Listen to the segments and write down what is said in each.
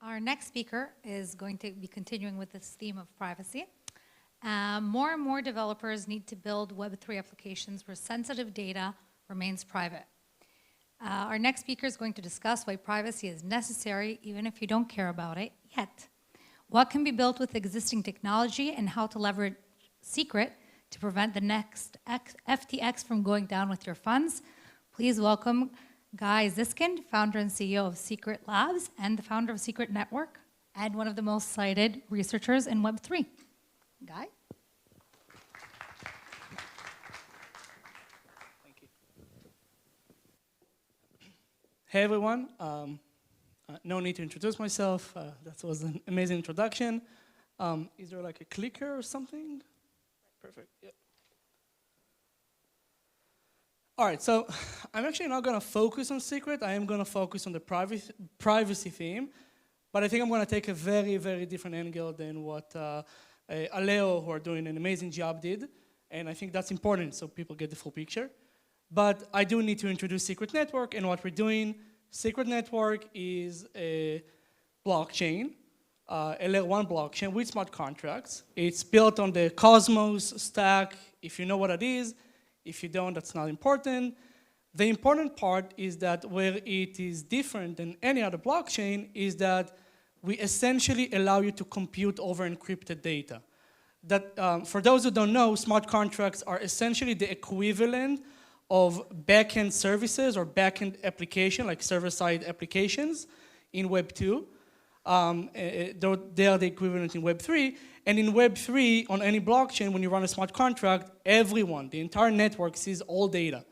Our next speaker is going to be continuing with this theme of privacy. More and more developers need to build Web3 applications where sensitive data remains private. Our next speaker is going to discuss why privacy is necessary, even if you don't care about it yet. What can be built with existing technology and how to leverage Secret to prevent the next FTX from going down with your funds. Please welcome Guy Zyskind, founder and CEO of SCRT Labs and the founder of Secret Network and one of the most cited researchers in Web3. Guy? Thank you. Hey everyone. No need to introduce myself. That was an amazing introduction. Is there like a clicker or something? Perfect. Yep. All right, so I'm actually not going to focus on Secret. I am going to focus on the privacy theme, but I think I'm going to take a very, very different angle than what Aleo, who are doing an amazing job, did, and I think that's important so people get the full picture. But I do need to introduce Secret Network and what we're doing. Secret Network is a blockchain, a layer 1 blockchain with smart contracts. It's built on the Cosmos stack. If you know what it is, if you don't, that's not important. The important part is that where it is different than any other blockchain is that we essentially allow you to compute over encrypted data. That, for those who don't know, smart contracts are essentially the equivalent of backend services or backend application, like server-side applications in Web 2. They are the equivalent in Web 3. And in Web 3, on any blockchain, when you run a smart contract, everyone, the entire network, sees all data.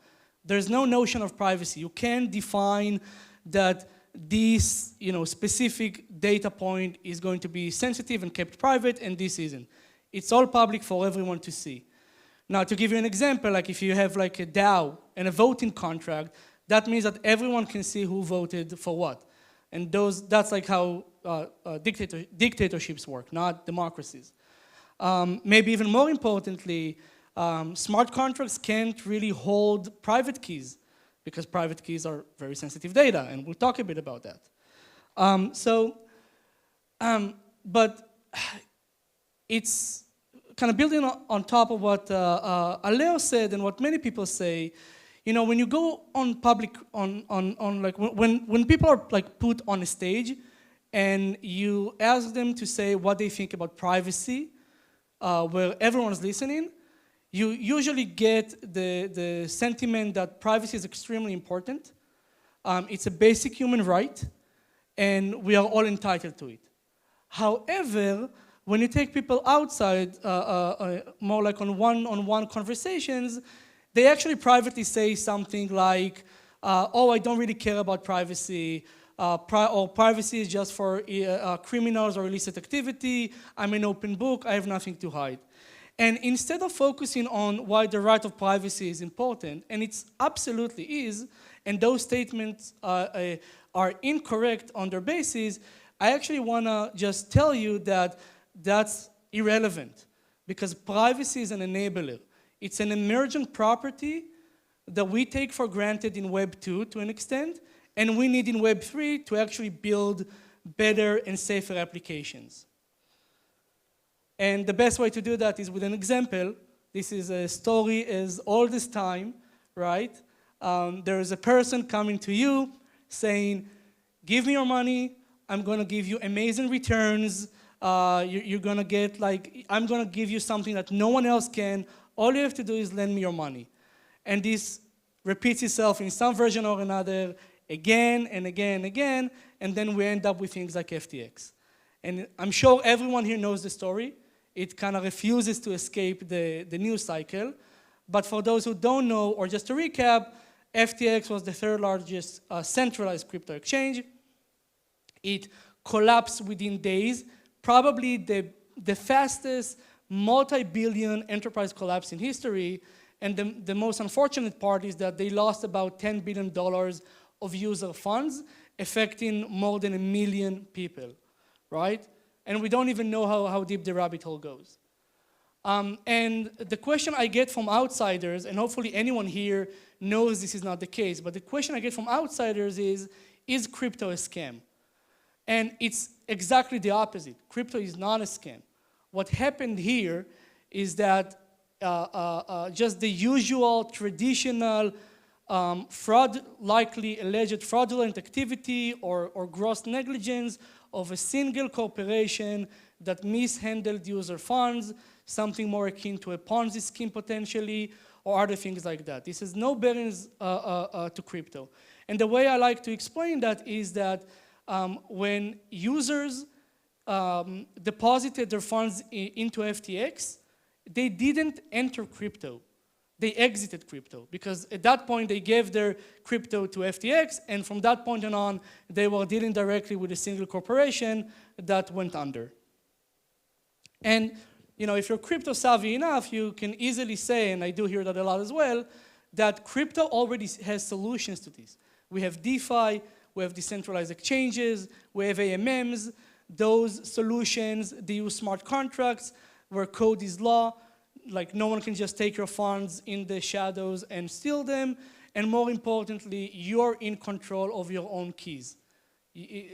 There's no notion of privacy. You can't define that this specific data point is going to be sensitive and kept private, and this isn't. It's all public for everyone to see. Now, to give you an example, like if you have like a DAO and a voting contract, that means that everyone can see who voted for what. And that's like how dictatorships work, not democracies. Maybe even more importantly, smart contracts can't really hold private keys because private keys are very sensitive data, and we'll talk a bit about that. But it's kind of building on top of what Aleo said and what many people say. When you go on public, when people are like put on a stage and you ask them to say what they think about privacy, where everyone's listening, you usually get the sentiment that privacy is extremely important. It's a basic human right, and we are all entitled to it. However, when you take people outside, more like on one-on-one conversations, they actually privately say something like, oh, I don't really care about privacy, or privacy is just for criminals or illicit activity, I'm an open book, I have nothing to hide. And instead of focusing on why the right of privacy is important, and it absolutely is, and those statements are incorrect on their basis, I actually want to just tell you that that's irrelevant, because privacy is an enabler. It's an emergent property that we take for granted in Web 2 to an extent, and we need in Web 3 to actually build better and safer applications. And the best way to do that is with an example. This is a story as old as time, right? There is a person coming to you saying, give me your money, I'm going to give you amazing returns, you're going to get I'm going to give you something that no one else can. All you have to do is lend me your money. And this repeats itself in some version or another again and again and again, and then we end up with things like FTX. And I'm sure everyone here knows the story. It kind of refuses to escape the news cycle. But for those who don't know, or just to recap, FTX was the third largest centralized crypto exchange. It collapsed within days, probably the fastest multi-billion enterprise collapse in history, and the most unfortunate part is that they lost about $10 billion of user funds, affecting more than 1 million people, right? And we don't even know how deep the rabbit hole goes. And the question I get from outsiders, and hopefully anyone here knows this is not the case, but the question I get from outsiders is crypto a scam? And it's exactly the opposite. Crypto is not a scam. What happened here is that just the usual traditional likely alleged fraudulent activity or gross negligence of a single corporation that mishandled user funds, something more akin to a Ponzi scheme potentially, or other things like that. This has no bearings to crypto. And the way I like to explain that is that when users deposited their funds into FTX, they didn't enter crypto. They exited crypto because at that point they gave their crypto to FTX, and from that point on, they were dealing directly with a single corporation that went under. And if you're crypto savvy enough, you can easily say, and I do hear that a lot as well, that crypto already has solutions to this. We have DeFi, we have decentralized exchanges, we have AMMs. Those solutions, they use smart contracts where code is law. Like no one can just take your funds in the shadows and steal them. And more importantly, you're in control of your own keys.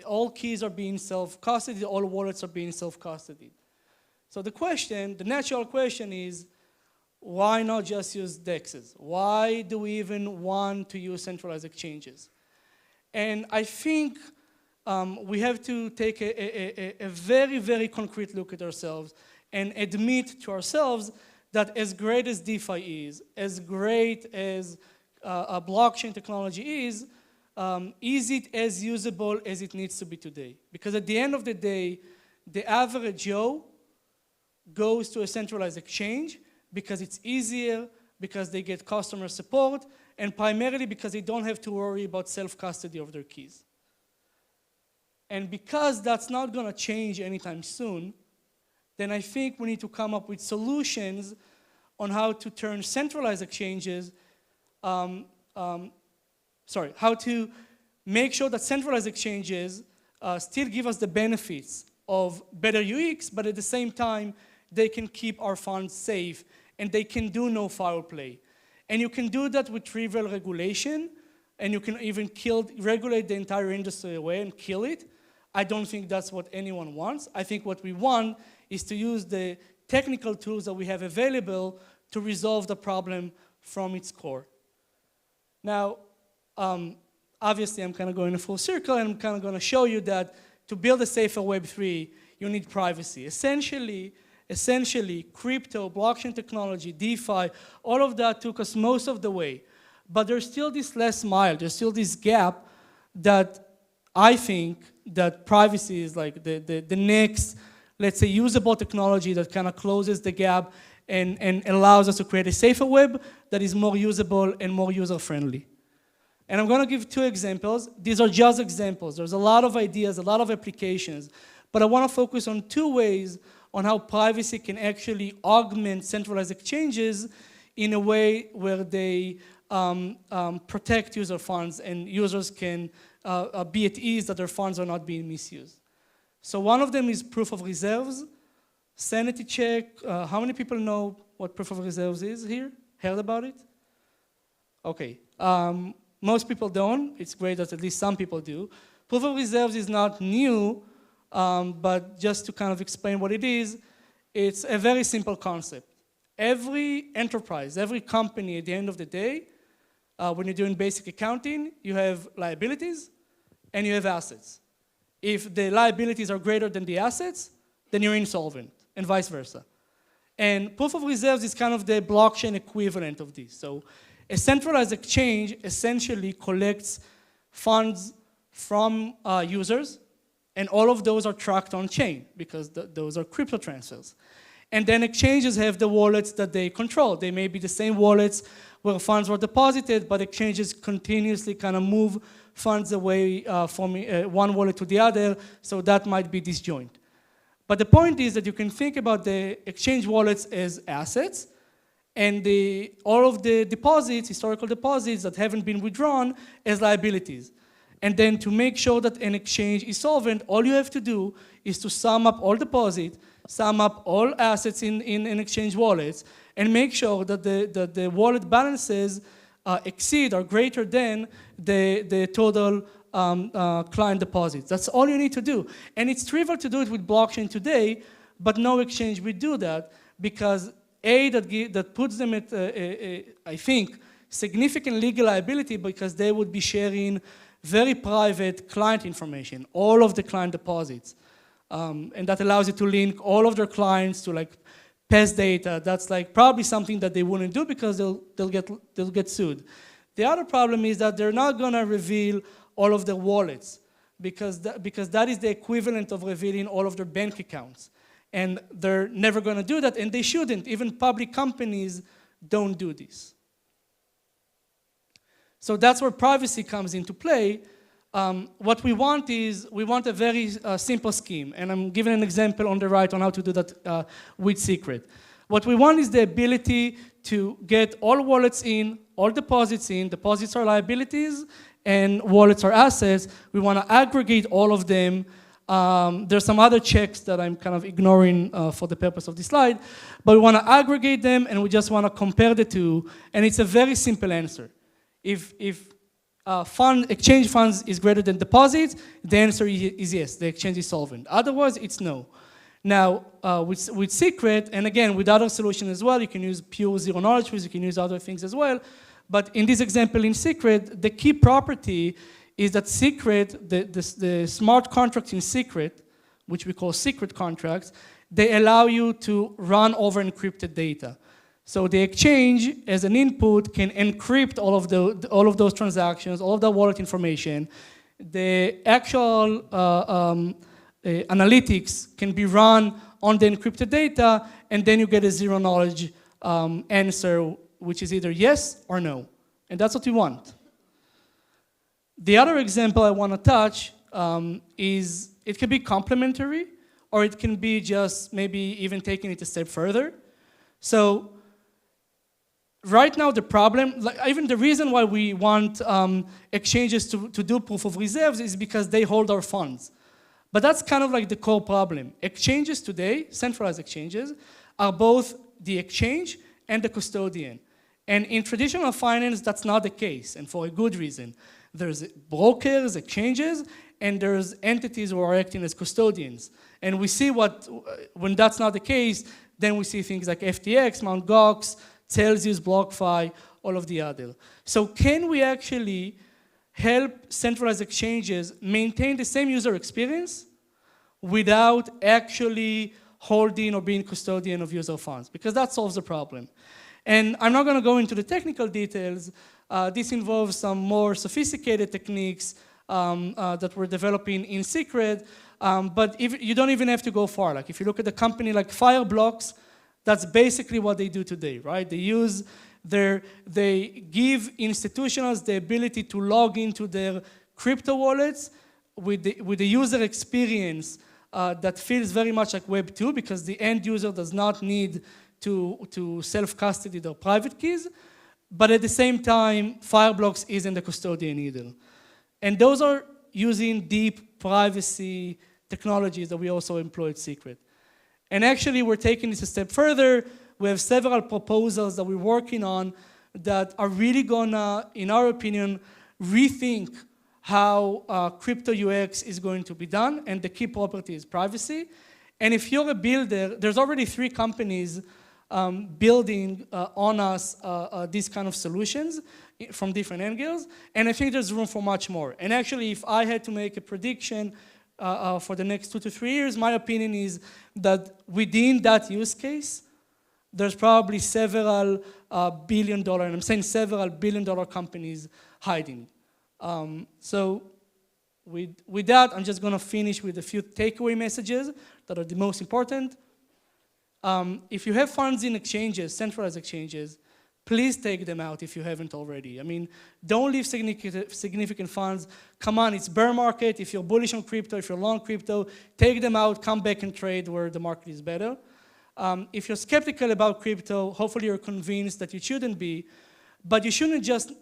All keys are being self-custodied, all wallets are being self-custodied. So the natural question is, why not just use DEXs? Why do we even want to use centralized exchanges? And I think we have to take a very, very concrete look at ourselves and admit to ourselves that as great as DeFi is, as great as blockchain technology is it as usable as it needs to be today? Because at the end of the day, the average Joe goes to a centralized exchange because it's easier, because they get customer support, and primarily because they don't have to worry about self-custody of their keys. And because that's not going to change anytime soon, then I think we need to come up with solutions on how to turn centralized exchanges, how to make sure that centralized exchanges still give us the benefits of better UX, but at the same time, they can keep our funds safe and they can do no foul play. And you can do that with trivial regulation, and you can even regulate the entire industry away and kill it. I don't think that's what anyone wants. I think what we want is to use the technical tools that we have available to resolve the problem from its core. Now, obviously, I'm kind of going a full circle, and I'm kind of going to show you that to build a safer Web3, you need privacy. Essentially, crypto, blockchain technology, DeFi, all of that took us most of the way. But there's still this last mile, there's still this gap that I think that privacy is like the next, let's say, usable technology that kind of closes the gap and allows us to create a safer web that is more usable and more user-friendly. And I'm going to give 2 examples. These are just examples. There's a lot of ideas, a lot of applications, but I want to focus on 2 ways on how privacy can actually augment centralized exchanges in a way where they protect user funds and users can be at ease that their funds are not being misused. So one of them is proof of reserves. Sanity check. How many people know what proof of reserves is here? Heard about it? Okay. Most people don't. It's great that at least some people do. Proof of reserves is not new, but just to kind of explain what it is, it's a very simple concept. Every enterprise, every company at the end of the day, when you're doing basic accounting, you have liabilities and you have assets. If the liabilities are greater than the assets, then you're insolvent, and vice versa. And proof of reserves is kind of the blockchain equivalent of this. So a centralized exchange essentially collects funds from users, and all of those are tracked on chain because those are crypto transfers. And then exchanges have the wallets that they control. They may be the same wallets where funds were deposited, but exchanges continuously kind of move funds away from one wallet to the other, so that might be disjoint. But the point is that you can think about the exchange wallets as assets, and all of the deposits, historical deposits that haven't been withdrawn, as liabilities. And then to make sure that an exchange is solvent, all you have to do is to sum up all deposits, sum up all assets in exchange wallets, and make sure that the wallet balances exceed or greater than the total client deposits. That's all you need to do. And it's trivial to do it with blockchain today, but no exchange will do that because that puts them at, I think, significant legal liability because they would be sharing very private client information, all of the client deposits. And that allows you to link all of their clients to like past data. That's like probably something that they wouldn't do because they'll get sued. The other problem is that they're not gonna reveal all of their wallets because that is the equivalent of revealing all of their bank accounts. And they're never gonna do that, and they shouldn't. Even public companies don't do this. So that's where privacy comes into play. What we want is, we want a very simple scheme, and I'm giving an example on the right on how to do that with Secret. What we want is the ability to get all wallets in, all deposits in, deposits are liabilities, and wallets are assets. We want to aggregate all of them. There's some other checks that I'm kind of ignoring for the purpose of this slide, but we want to aggregate them, and we just want to compare the two, and it's a very simple answer. If exchange funds is greater than deposits, the answer is yes, the exchange is solvent. Otherwise, it's no. Now, with Secret, and again, with other solutions as well, you can use pure zero knowledge proofs, you can use other things as well, but in this example in Secret, the key property is that Secret, the smart contracts in Secret, which we call secret contracts, they allow you to run over encrypted data. So the exchange, as an input, can encrypt all of those transactions, all of the wallet information. The actual analytics can be run on the encrypted data, and then you get a zero knowledge answer, which is either yes or no. And that's what we want. The other example I want to touch is it can be complementary, or it can be just maybe even taking it a step further. So right now, the problem, like even the reason why we want exchanges to do proof of reserves is because they hold our funds. But that's kind of like the core problem. Exchanges today, centralized exchanges, are both the exchange and the custodian. And in traditional finance, that's not the case, and for a good reason. There's brokers, exchanges, and there's entities who are acting as custodians. And we see when that's not the case, then we see things like FTX, Mt. Gox, Celsius, BlockFi, all of the other. So can we actually help centralized exchanges maintain the same user experience without actually holding or being custodian of user funds? Because that solves the problem. And I'm not going to go into the technical details. This involves some more sophisticated techniques that we're developing in Secret. But you don't even have to go far. Like if you look at a company like Fireblocks, that's basically what they do today, right? They give institutions the ability to log into their crypto wallets with the user experience that feels very much like Web 2 because the end user does not need to self-custody their private keys. But at the same time, Fireblocks isn't a custodian either. And those are using deep privacy technologies that we also employ at Secret. And actually, we're taking this a step further. We have several proposals that we're working on that are really gonna, in our opinion, rethink how crypto UX is going to be done, and the key property is privacy. And if you're a builder, there's already 3 companies building on us these kind of solutions from different angles, and I think there's room for much more. And actually, if I had to make a prediction for the next 2 to 3 years, my opinion is that within that use case, there's probably several billion-dollar, and I'm saying several billion-dollar companies hiding. So with that, I'm just going to finish with a few takeaway messages that are the most important. If you have funds in exchanges, centralized exchanges, please take them out if you haven't already. I mean, don't leave significant funds. Come on, it's bear market. If you're bullish on crypto, if you're long crypto, take them out, come back and trade where the market is better. If you're skeptical about crypto, hopefully you're convinced that you shouldn't be, but you shouldn't just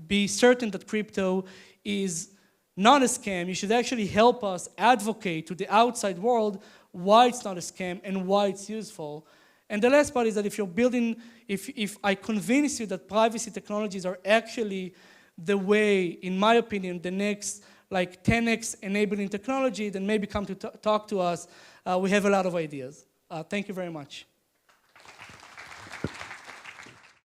be certain that crypto is not a scam. You should actually help us advocate to the outside world why it's not a scam and why it's useful. And the last part is that if you're building, if I convince you that privacy technologies are actually the way, in my opinion, the next like 10x enabling technology, then maybe come to talk to us. We have a lot of ideas. Thank you very much.